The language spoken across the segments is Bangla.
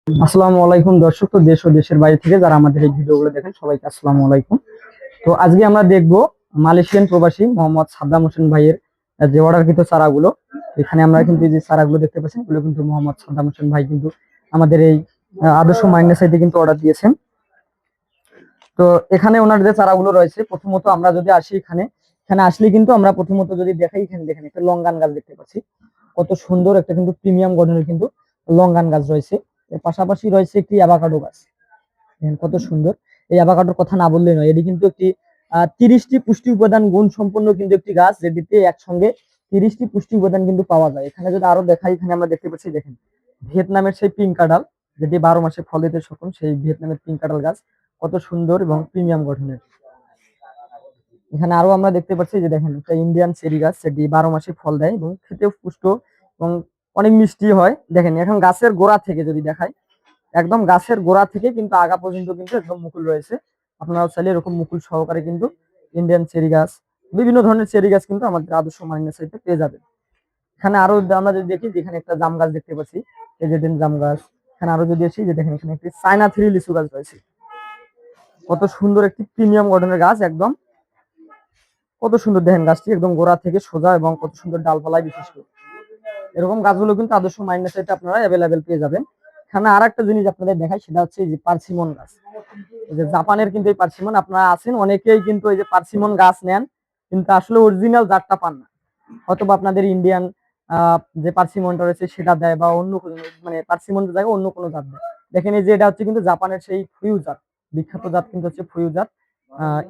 আসসালামু আলাইকুম দর্শক, তো দেশ ও দেশের বাইরে থেকে যারা আমাদের এই ভিডিওগুলো দেখেন সবাইকে আসসালামু আলাইকুম। তো আজকে আমরা দেখব মালয়েশিয়ান প্রবাসী মোহাম্মদ সাদ্দাম হোসেন ভাইয়ের যে অর্ডারকৃত চারাগুলো। এখানে আমরা কিন্তু এই যে চারাগুলো দেখতে পাচ্ছি, এগুলো কিন্তু মোহাম্মদ সাদ্দাম হোসেন ভাই কিন্তু আমাদের এই আদর্শ মাইন্ডের সাইটে কিন্তু অর্ডার দিয়েছেন। তো এখানে ওনার যে চারাগুলো রয়েছে, প্রথমত আমরা যদি আসি এখানে এখানে আসলে কিন্তু আমরা প্রথমত যদি দেখাই, এখানে দেখেন একটা লঙ্গান গাছ দেখতে পাচ্ছি। কত সুন্দর একটা কিন্তু প্রিমিয়াম গঠনের কিন্তু লঙ্গান গাছ রয়েছে। এর পাশাপাশি রয়েছে একটি অ্যাভাকাডো গাছ। দেখেন কত সুন্দর। এই অ্যাভাকাডোর কথা না বললে নয়, এটি কিন্তু একটি 30টি পুষ্টি উপাদান গুণ সম্পন্ন কিন্তু একটি গাছ, যেটিতে একসঙ্গে 30টি পুষ্টি উপাদান কিন্তু পাওয়া যায়। এখানে যদি আরো দেখাই, এখানে আমরা দেখতে পাচ্ছি, দেখেন ভিয়েতনামের সেই পিঙ্ক কাঁঠাল, যেটি 12 মাসে ফল দিতে সক্ষম, সেই ভিয়েতনামের পিঙ্ক কাঁঠাল গাছ কত সুন্দর এবং প্রিমিয়াম গঠনের। এখানে আরো আমরা দেখতে পাচ্ছি যে দেখেন একটা ইন্ডিয়ান চেরি গাছ, সেটি 12 মাসে ফল দেয় এবং খেতেও পুষ্ট এবং অনেক মিষ্টি হয়। দেখেন এখন গাছের গোড়া থেকে যদি দেখাই, একদম গাছের গোড়া থেকে কিন্তু আগা পর্যন্ত কিন্তু একদম মুকুল রয়েছে। আপনারা চাইলে এরকম মুকুল সহকারে কিন্তু ইন্ডিয়ান চেরি গাছ, বিভিন্ন ধরনের চেরি গাছ কিন্তু আমাদের আদর্শ মাইন্ড সাইটে পেয়ে যাবেন। এখানে আরো আমরা যদি দেখি, যেখানে একটা জাম গাছ দেখতে পাচ্ছি, এই যে জাম গাছ। এখানে আরো যদি আসি, যে দেখেন এখানে একটি চায়না থ্রি লিচু গাছ রয়েছে। কত সুন্দর একটি প্রিমিয়াম গঠনের গাছ, একদম কত সুন্দর দেখেন গাছটি একদম গোড়া থেকে সোজা এবং কত সুন্দর ডালপালায় বিশিষ্ট। এরকম গাছগুলো কিন্তু আদর্শ মাইন্ড সাইটে আপনারা অ্যাভেলেবেল পেয়ে যাবেন। এখানে আর একটা জিনিস আপনাদের দেখাই, সেটা হচ্ছে এই যে পার্সিমন গাছ। এই যে জাপানের কিন্তু এই পার্সিমন, আপনারা আছেন অনেকেই কিন্তু এই যে পার্সিমন গাছ নেন, কিন্তু আসলে অরিজিনাল জাতটা পান না। অথবা আপনাদের ইন্ডিয়ান যে পার্সিমনটা রয়েছে সেটা দেয়, বা অন্য মানে পার্সিমন জায়গায় অন্য কোনো জাত দেয়। দেখেন এই যে এটা হচ্ছে কিন্তু জাপানের সেই ফুয়ু জাত, বিখ্যাত জাত কিন্তু হচ্ছে ফুয়ু জাত।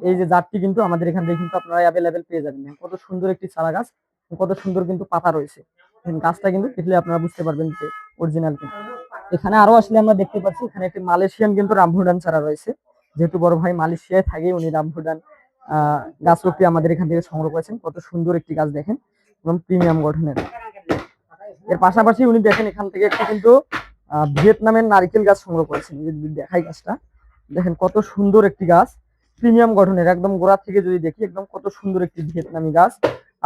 এই যে জাতটি কিন্তু আমাদের এখান থেকে কিন্তু আপনারা অ্যাভেলেবেল পেয়ে যাবেন। কত সুন্দর একটি চারা গাছ, কত সুন্দর কিন্তু পাতা রয়েছে। গাছটা কিন্তু দেখলে আপনারা বুঝতে পারবেন যে অরিজিনাল কিন্তু। এখানে আরো আসলে আমরা দেখতে পাচ্ছি, এখানে একটি মালয়েশিয়ান কিন্তু রামভুডান চারা রয়েছে। যেহেতু বড় ভাই মালয়েশিয়ায় থাকে, উনি রামভুডান গাছটি আমাদের এখান থেকে সংগ্রহ করেছেন। কত সুন্দর একটি গাছ দেখেন এবং প্রিমিয়াম গঠনের। এর পাশাপাশি উনি দেখেন এখান থেকে একটি কিন্তু ভিয়েতনামের নারকেল গাছ সংগ্রহ করেছেন। দেখাই গাছটা, দেখেন কত সুন্দর একটি গাছ, প্রিমিয়াম গঠনের, একদম গোড়া থেকে যদি দেখি একদম কত সুন্দর একটি ভিয়েতনামি গাছ।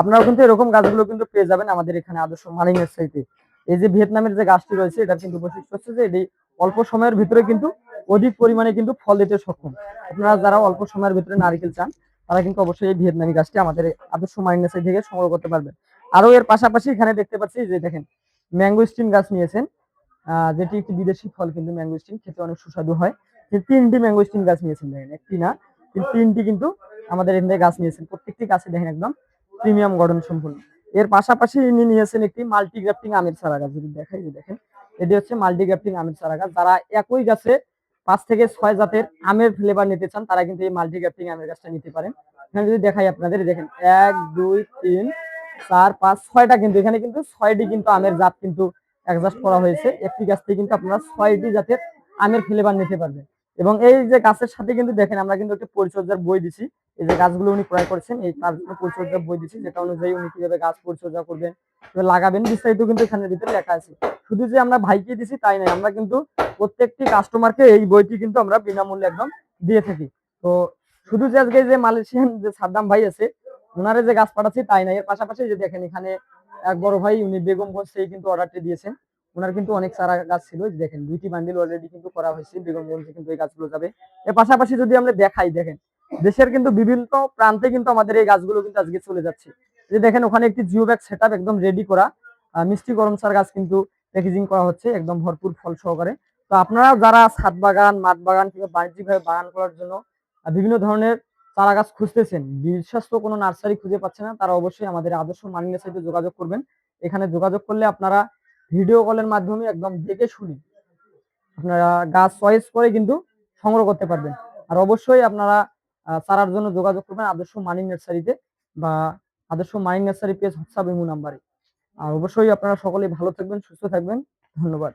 আপনারাও কিন্তু এরকম গাছগুলো কিন্তু পেয়ে যাবেন আমাদের এখানে আদর্শ মালিংয়ের সাইটে। এই যে ভিয়েতনামের যে গাছটি রয়েছে, এটার কিন্তু বৈশিষ্ট্য হচ্ছে যে এটি অল্প সময়ের ভিতরে কিন্তু অধিক পরিমাণে কিন্তু ফল দিতে সক্ষম। আপনারা যারা অল্প সময়ের ভিতরে নারকেল চান, তারা কিন্তু অবশ্যই এই ভিয়েতনামি গাছটি আমাদের আদর্শ মালিংয়ের সাইট থেকে সংগ্রহ করতে পারবেন। আরো এর পাশাপাশি এখানে দেখতে পাচ্ছি যে দেখেন ম্যাঙ্গোস্টিন গাছ নিয়েছেন, যেটি একটি বিদেশি ফল, কিন্তু ম্যাঙ্গোস্টিন খেতে অনেক সুস্বাদু হয়। 3টি ম্যাঙ্গোস্টিন গাছ নিয়েছেন, দেখেন একটি না 3টি কিন্তু আমাদের এখানে গাছ নিয়েছেন। প্রত্যেকটি গাছে দেখেন একদম প্রিমিয়াম গঠন সম্পূর্ণ। এর পাশাপাশি ইনি নিয়েছেন একটি মাল্টি গ্রাফটিং আমের চারা গাছ। যদি দেখাই, যে দেখেন এটি হচ্ছে মাল্টি গ্রাফটিং আমের চারা গাছ। যারা একই গাছে 5 থেকে 6 জাতের আমের ফ্লেভার নিতে চান, তারা কিন্তু এই মাল্টি গ্রাফটিং আমের গাছটা নিতে পারেন। এখানে যদি দেখাই আপনাদের, দেখেন 1 2 3 4 5 6টা কিন্তু এখানে কিন্তু 6টি কিন্তু আমের জাত কিন্তু অ্যাডজাস্ট করা হয়েছে। একটি গাছ থেকে কিন্তু আপনারা 6টি জাতের আমের ফ্লেভার নিতে পারবেন। এবং এই যে গাছের সাথে কিন্তু দেখেন আমরা কিন্তু একটা পরিচর্যার বই দিছি। এই যে গাছগুলো উনি ক্রয় করেছেন, এই তার জন্য পরিচর্যার বই দিছি, যেটা অনুযায়ী উনি কিভাবে গাছ পরিচর্যা করবেন, কিভাবে লাগাবেন, বিস্তারিত কিন্তু এখানের ভিতরে লেখা আছে। শুধু যে আমরা ভাইকে দিছি তাই নয়, আমরা কিন্তু প্রত্যেকটি কাস্টমারকে এই বইটি কিন্তু আমরা বিনামূল্যে একদম দিয়ে থাকি। তো শুধু যে আজকে যে মালয়েশিয়ান যে সাদ্দাম ভাই আছে, ওনারে যে গাছ পাঠাচ্ছি তাই না, এর পাশাপাশি যে দেখেন এখানে এক বড় ভাই, উনি বেগমগঞ্জ থেকে কিন্তু অর্ডারটি দিয়েছেন। ওনার কিন্তু অনেক চারা গাছ ছিল, দেখেন 2টি বান্ডিল অলরেডি কিন্তু করা হয়েছে, বেগমগঞ্জে কিন্তু এই গাছগুলো যাবে। এর পাশাপাশি যদি আমরা দেখাই, দেখেন দেশের কিন্তু বিভিন্ন প্রান্তে কিন্তু আমাদের এই গাছগুলো কিন্তু আজকে চলে যাচ্ছে। যে দেখেন ওখানে একটি জিও ব্যাগ সেটআপ একদম রেডি করা, মিষ্টি গরম চার গাছ কিন্তু প্যাকেজিং করা হচ্ছে একদম ভরপুর ফল সহকারে। তো আপনারা যারা ছাদ বাগান, মাঠ বাগান কিংবা বাণিজ্যিকভাবে বাগান করার জন্য বিভিন্ন ধরনের চারা গাছ খুঁজতেছেন, বিশ্বস্ত কোনো নার্সারি খুঁজে পাচ্ছে না, তারা অবশ্যই আমাদের আদর্শ মানিনের সাথে যোগাযোগ করবেন। এখানে যোগাযোগ করলে আপনারা ভিডিও কলের মাধ্যমে একদম দেখে শুনে আপনারা গাছ চয়েস করে কিন্তু সংগ্রহ করতে পারবেন। আর অবশ্যই আপনারা চারার জন্য যোগাযোগ করবেন আদর্শ মানি নার্সারিতে, বা আদর্শ মানি নার্সারি পেজ হোয়াটসঅ্যাপ ইমো নাম্বারে। আর অবশ্যই আপনারা সকলে ভালো থাকবেন, সুস্থ থাকবেন। ধন্যবাদ।